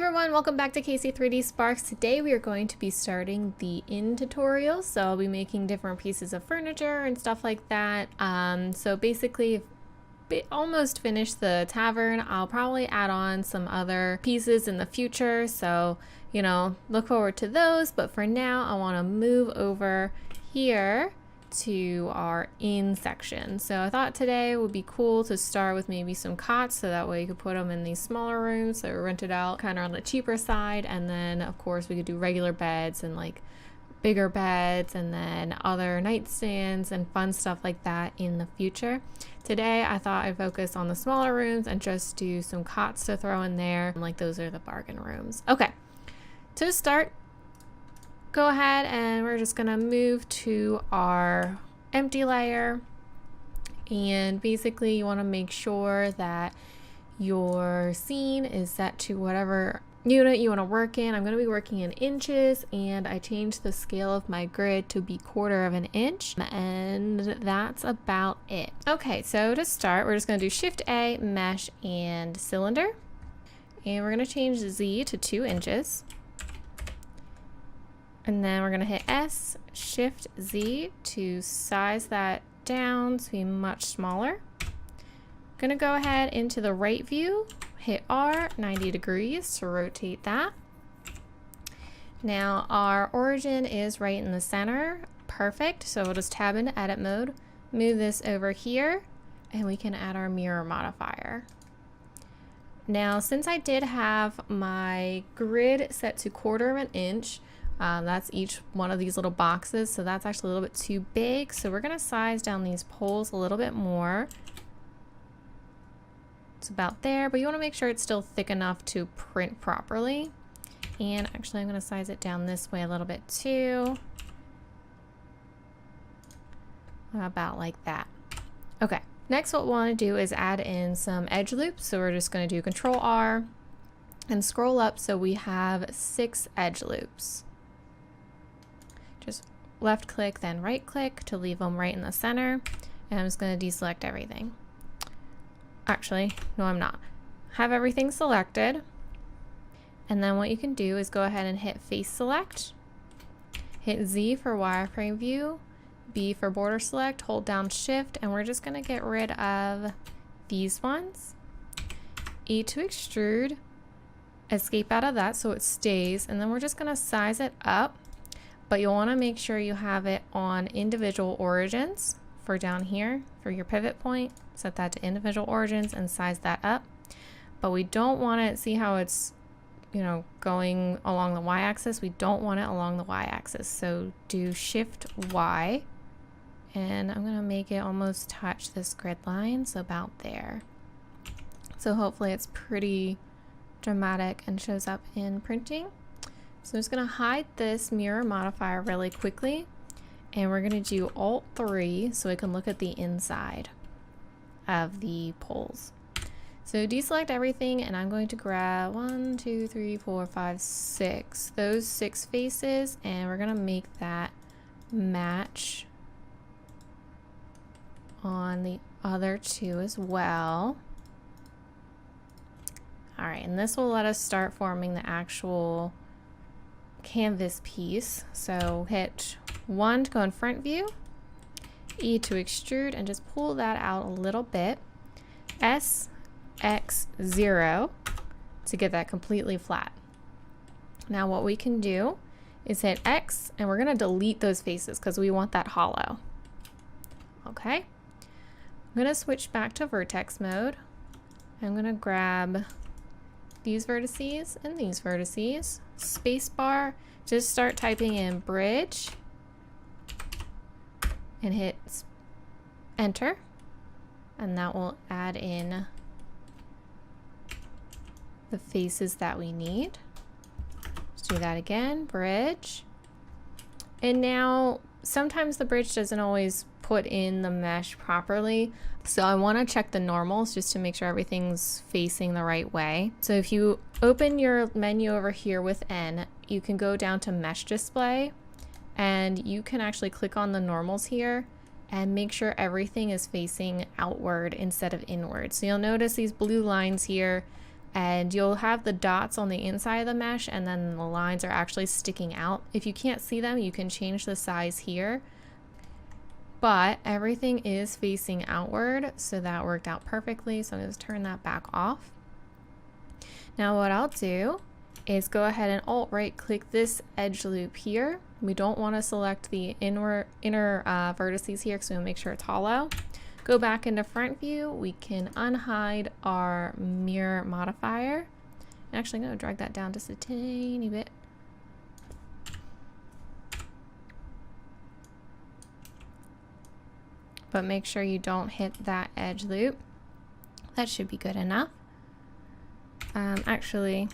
everyone, welcome back to KC3D Sparks. Today we are going to be starting the in tutorial, so I'll be making different pieces of furniture and stuff like that. So basically, almost finished the tavern. I'll probably add on some other pieces in the future, so look forward to those. But for now, I want to move over here to our in section. So I thought today would be cool to start with maybe some cots, so that way you could put them in these smaller rooms that are rented out kind of on the cheaper side, and then of course we could do regular beds and like bigger beds and then other nightstands and fun stuff like that in the future. Today I thought I'd focus on the smaller rooms and just do some cots to throw in there, like those are the bargain rooms. Okay, to start, go ahead and we're just gonna move to our empty layer, and basically you want to make sure that your scene is set to whatever unit you want to work in. I'm going to be working in inches, and I changed the scale of my grid to be 1/4 of an inch, and that's about it. Okay, so to start we're just going to do Shift A, mesh, and cylinder, and we're going to change Z to 2 inches. And then we're going to hit S, Shift Z to size that down to be much smaller. Going to go ahead into the right view, hit R, 90 degrees to rotate that. Now our origin is right in the center. Perfect. So we'll just tab into edit mode, move this over here, and we can add our mirror modifier. Now, since I did have my grid set to 1/4 of an inch, that's each one of these little boxes, so that's actually a little bit too big. So we're going to size down these poles a little bit more. It's about there, but you want to make sure it's still thick enough to print properly. And actually I'm going to size it down this way a little bit too. About like that. Okay, next what we want to do is add in some edge loops. So we're just going to do Control R and scroll up so we have 6 edge loops. Just left click, then right click to leave them right in the center. And I'm just going to deselect everything. Actually, no, I'm not. Have everything selected. And then what you can do is go ahead and hit face select. Hit Z for wireframe view, B for border select, hold down shift, and we're just going to get rid of these ones. E to extrude, escape out of that so it stays, and then we're just going to size it up. But you'll want to make sure you have it on individual origins for down here for your pivot point. Set that to individual origins and size that up. But we don't want it, see how it's, going along the y-axis? We don't want it along the y-axis. So do Shift Y, and I'm going to make it almost touch this grid line, so about there. So hopefully it's pretty dramatic and shows up in printing. So I'm just going to hide this mirror modifier really quickly, and we're going to do Alt 3 so we can look at the inside of the poles. So deselect everything, and I'm going to grab 1, 2, 3, 4, 5, 6, those 6 faces, and we're going to make that match on the other 2 as well. Alright, and this will let us start forming the actual canvas piece. So hit 1 to go in front view, E to extrude, and just pull that out a little bit. S, X, 0 to get that completely flat. Now what we can do is hit X, and we're going to delete those faces because we want that hollow. Okay, I'm going to switch back to vertex mode. I'm going to grab these vertices and these vertices, spacebar, just start typing in bridge and hit enter, and that will add in the faces that we need. Let's do that again, bridge. And now sometimes the bridge doesn't always put in the mesh properly, so I want to check the normals just to make sure everything's facing the right way. So if you open your menu over here with N, you can go down to mesh display, and you can actually click on the normals here and make sure everything is facing outward instead of inward. So you'll notice these blue lines here, and you'll have the dots on the inside of the mesh, and then the lines are actually sticking out. If you can't see them, you can change the size here, but everything is facing outward, so that worked out perfectly. So I'm going to turn that back off. Now what I'll do is go ahead and alt right click this edge loop here. We don't want to select the inner vertices here because we want to make sure it's hollow. Go back into front view. We can unhide our mirror modifier. Actually, I'm going to drag that down just a tiny bit. But make sure you don't hit that edge loop. That should be good enough. Actually,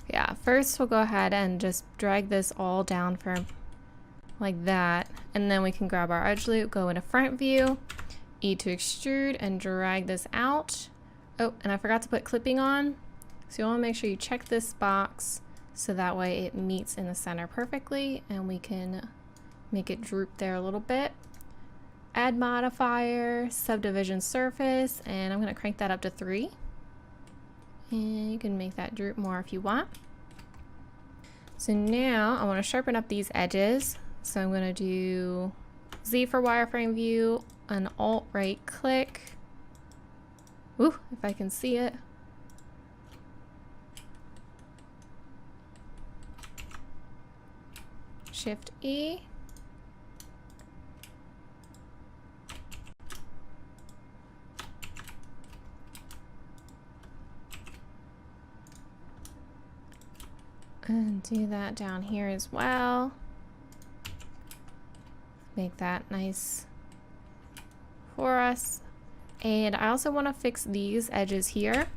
yeah, first we'll go ahead and just drag this all down for like that, and then we can grab our edge loop, go into front view, E to extrude, and drag this out. Oh, and I forgot to put clipping on, so you want to make sure you check this box so that way it meets in the center perfectly, and we can make it droop there a little bit. Add modifier, subdivision surface, and I'm going to crank that up to 3. And you can make that droop more if you want. So now I want to sharpen up these edges. So I'm going to do Z for wireframe view, an alt right click. Ooh, if I can see it. Shift E. And do that down here as well. Make that nice for us. And I also want to fix these edges here.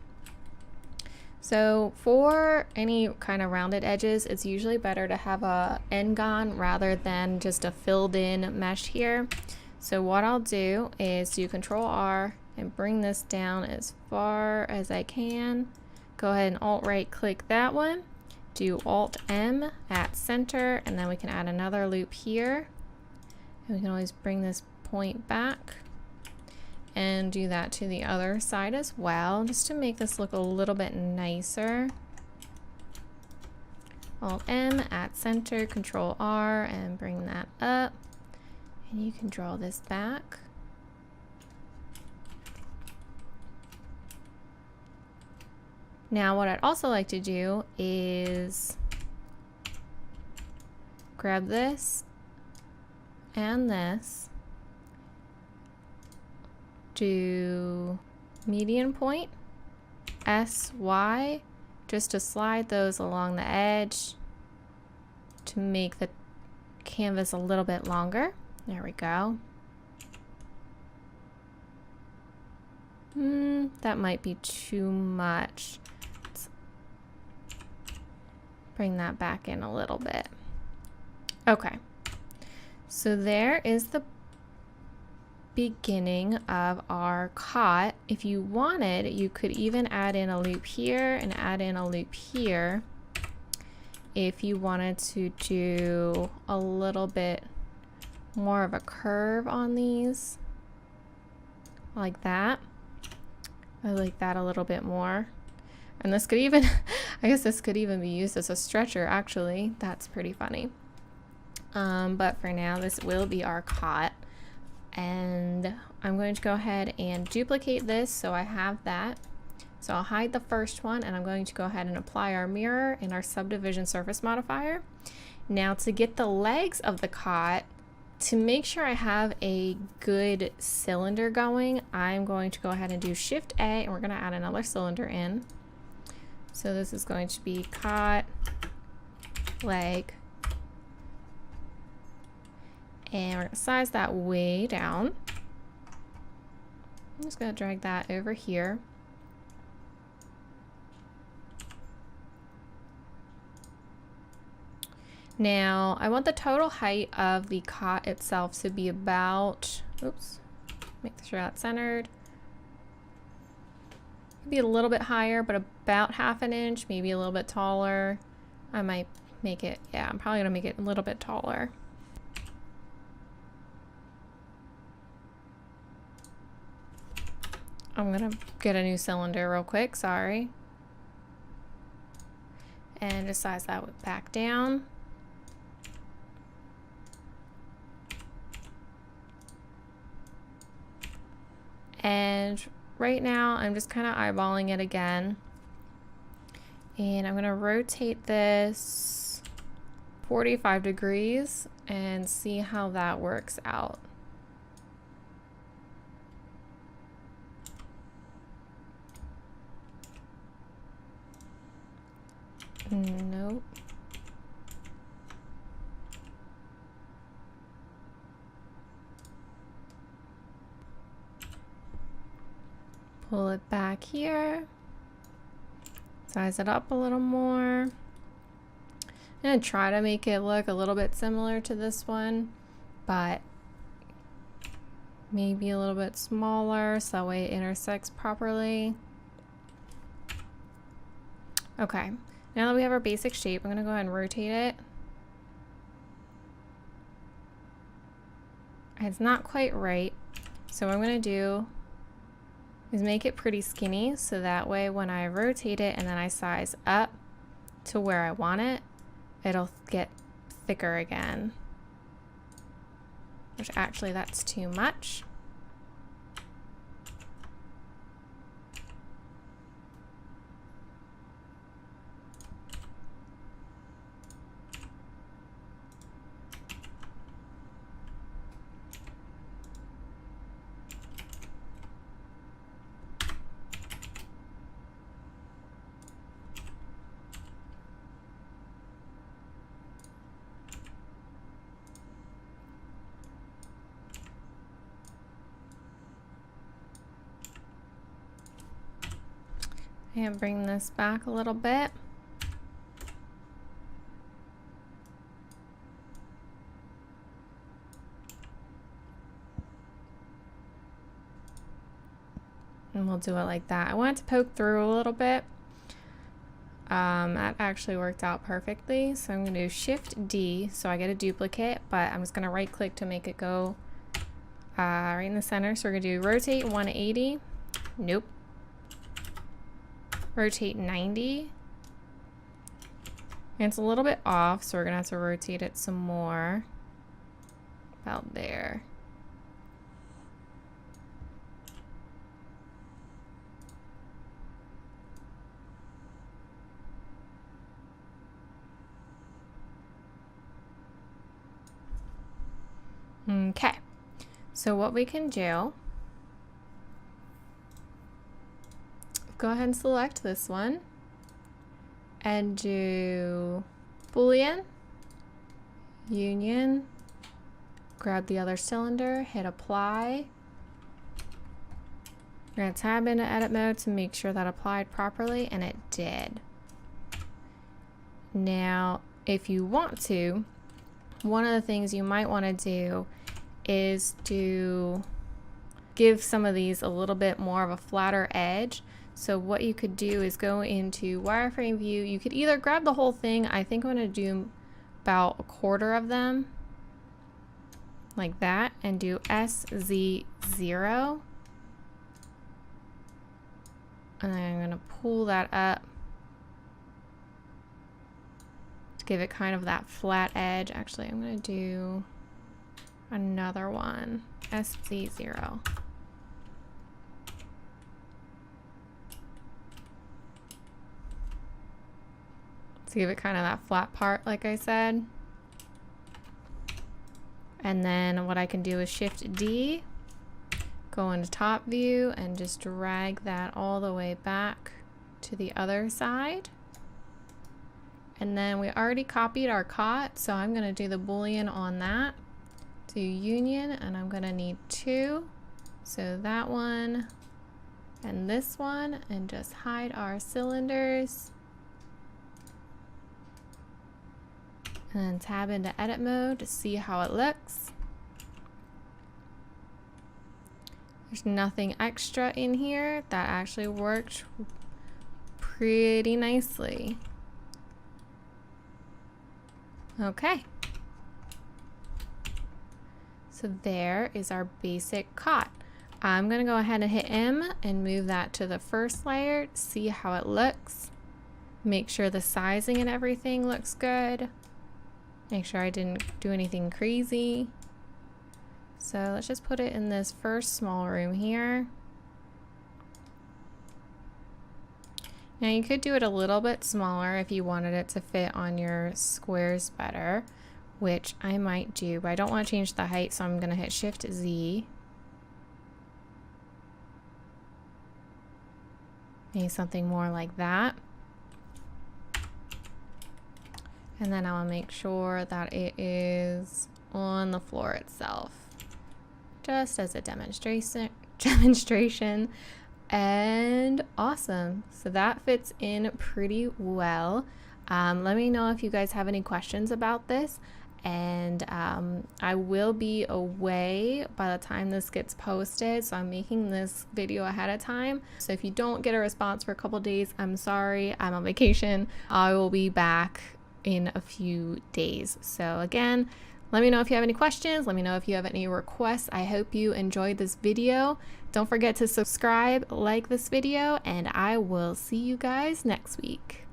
So for any kind of rounded edges, it's usually better to have a N-gon rather than just a filled in mesh here. So what I'll do is do Control R and bring this down as far as I can. Go ahead and Alt right click that one. Do Alt M at center, and then we can add another loop here. And we can always bring this point back and do that to the other side as well, just to make this look a little bit nicer. Alt M at center, Control R, and bring that up. And you can draw this back. Now what I'd also like to do is grab this and this, do median point, SY, just to slide those along the edge to make the canvas a little bit longer. There we go. That might be too much. Let's bring that back in a little bit. Okay, so there is the beginning of our cot. If you wanted, you could even add in a loop here and add in a loop here if you wanted to do a little bit more of a curve on these, like that. I like that a little bit more. And this could even, I guess this could even be used as a stretcher, actually. That's pretty funny. But for now, this will be our cot. And I'm going to go ahead and duplicate this so I have that. So I'll hide the first one, and I'm going to go ahead and apply our mirror and our subdivision surface modifier. Now to get the legs of the cot, to make sure I have a good cylinder going, I'm going to go ahead and do Shift A, and we're going to add another cylinder in. So this is going to be cot, leg, and we're going to size that way down. I'm just going to drag that over here. Now, I want the total height of the cot itself to be about, oops, make sure that's centered. Maybe a little bit higher, but about 1/2 inch, maybe a little bit taller. I might make it, yeah, I'm probably gonna make it a little bit taller. I'm gonna get a new cylinder real quick, sorry. And just size that back down. And right now I'm just kind of eyeballing it again. And I'm gonna rotate this 45 degrees and see how that works out. Nope. Pull it back here. Size it up a little more. I'm gonna try to make it look a little bit similar to this one, but maybe a little bit smaller so that way it intersects properly. Okay, now that we have our basic shape, I'm gonna go ahead and rotate it. It's not quite right, so what I'm gonna do is make it pretty skinny so that way when I rotate it and then I size up to where I want it, it'll get thicker again. Which actually that's too much. And bring this back a little bit. And we'll do it like that. I want it to poke through a little bit. That actually worked out perfectly. So I'm going to do Shift D so I get a duplicate, but I'm just going to right click to make it go right in the center. So we're going to do rotate 180. Nope. Rotate 90. And it's a little bit off, so we're going to have to rotate it some more. About there. Okay, so what we can do, go ahead and select this one and do Boolean, Union, grab the other cylinder, hit apply. We're going to tab into edit mode to make sure that applied properly, and it did. Now, if you want to, one of the things you might want to do is to give some of these a little bit more of a flatter edge. So what you could do is go into wireframe view. You could either grab the whole thing. I think I'm going to do about a quarter of them like that and do SZ0. And then I'm going to pull that up to give it kind of that flat edge. Actually, I'm going to do another one, SZ0. To give it kind of that flat part, like I said. And then what I can do is Shift D, go into top view and just drag that all the way back to the other side. And then we already copied our cot, so I'm going to do the Boolean on that. Do Union, and I'm going to need 2. So that one and this one, and just hide our cylinders. And then tab into edit mode to see how it looks. There's nothing extra in here. That actually worked pretty nicely. Okay. So there is our basic cot. I'm gonna go ahead and hit M and move that to the first layer, see how it looks. Make sure the sizing and everything looks good. Make sure I didn't do anything crazy. So let's just put it in this first small room here. Now you could do it a little bit smaller if you wanted it to fit on your squares better, which I might do, but I don't want to change the height, so I'm gonna hit Shift Z. Maybe something more like that. And then I'll make sure that it is on the floor itself, just as a demonstration. And awesome. So that fits in pretty well. Let me know if you guys have any questions about this. And I will be away by the time this gets posted, so I'm making this video ahead of time. So if you don't get a response for a couple days, I'm sorry, I'm on vacation. I will be back in a few days. So again, let me know if you have any questions. Let me know if you have any requests. I hope you enjoyed this video. Don't forget to subscribe, like this video, and I will see you guys next week.